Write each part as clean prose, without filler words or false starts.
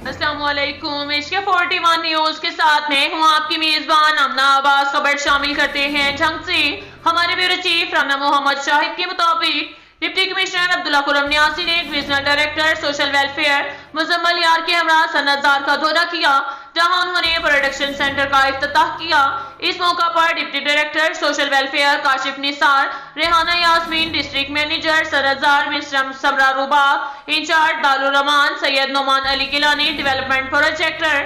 السلام علیکم۔ عشق 41 نیوز کے ساتھ میں ہوں آپ کی میزبان امنا عباس۔ خبر شامل کرتے ہیں جھنگ سے۔ ہمارے بیورو چیف رانا محمد شاہد کے مطابق ڈپٹی کمشنر عبداللہ خرم نیازی نے divisional director social welfare Muzammil یار کے ہمراہ صنعت زار کا دورہ کیا، جہاں انہوں نے پروڈکشن سینٹر کا افتتاح کیا۔ اس موقع پر deputy director social welfare Kashif Nisar, Rehana Yasmin, district manager Sanatzar mister Samra Rubab, incharge Darul Rahman Syed Noman Ali Gilani, development projector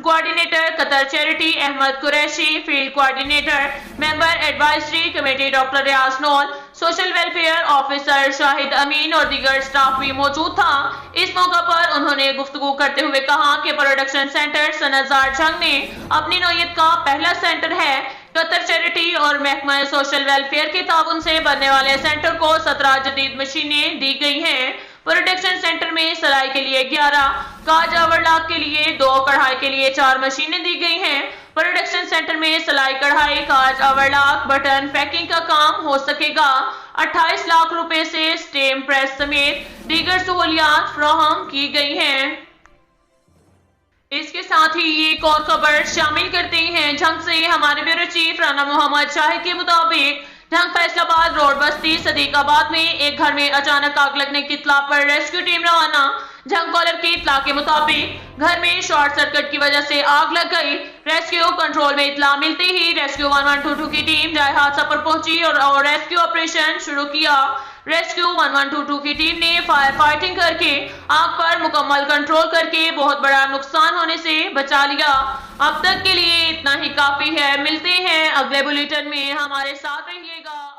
coordinator Qatar charity Ahmed Qureshi, field coordinator member advisory committee doctor Riaz Nawal, social welfare officer Shahid Amin اور دیگر سٹاف بھی موجود تھا۔ اس موقع پر انہوں نے گفتگو کرتے ہوئے کہا کہ پروڈکشن سینٹر صنعت زار جھنگ میں اپنی نوعیت کا پہلا سینٹر ہے۔ قطر چیریٹی اور محکمہ سوشل ویلفیئر کے تعاون سے بننے والے سینٹر کو 17 جدید مشینیں دی گئی ہیں۔ پروڈکشن سینٹر میں سلائی کے لیے 11، کاج اوورلاک کے لیے 2، کڑھائی کے لیے 4 مشینیں دی گئی ہیں۔ پروڈکشن سینٹر میں سلائی، کڑھائی، کاج اوورلاک، بٹن پیکنگ کا کام ہو سکے گا۔ 28 لاکھ روپے سے سٹیم پریس سمیت دیگر سہولیات فراہم کی گئی ہیں۔ اس کے ساتھ ہی ایک اور خبر شامل کرتے ہیں جھنگ سے۔ ہمارے بیورو چیف رانا محمد شاہد کے مطابق جھنگ فیصل آباد روڈ بستی صدیق آباد میں ایک گھر میں اچانک آگ لگنے کی اطلاع پر ریسکیو ٹیم روانہ۔ جھنگ کالر کی اطلاع کے مطابق گھر میں شارٹ سرکٹ کی وجہ سے آگ لگ گئی۔ ریسکیو کنٹرول میں اطلاع ملتے ہی ریسکیو 1122 کی ٹیم جائے حادثہ پر پہنچی اور ریسکیو آپریشن شروع کیا۔ ریسکیو 1122 کی ٹیم نے فائر فائٹنگ کر کے آگ پر مکمل کنٹرول کر کے بہت بڑا نقصان ہونے سے بچا لیا۔ اب تک کے لیے اتنا ہی کافی ہے۔ ملتے ہیں اگلے بلیٹن میں، ہمارے ساتھ رہیے گا۔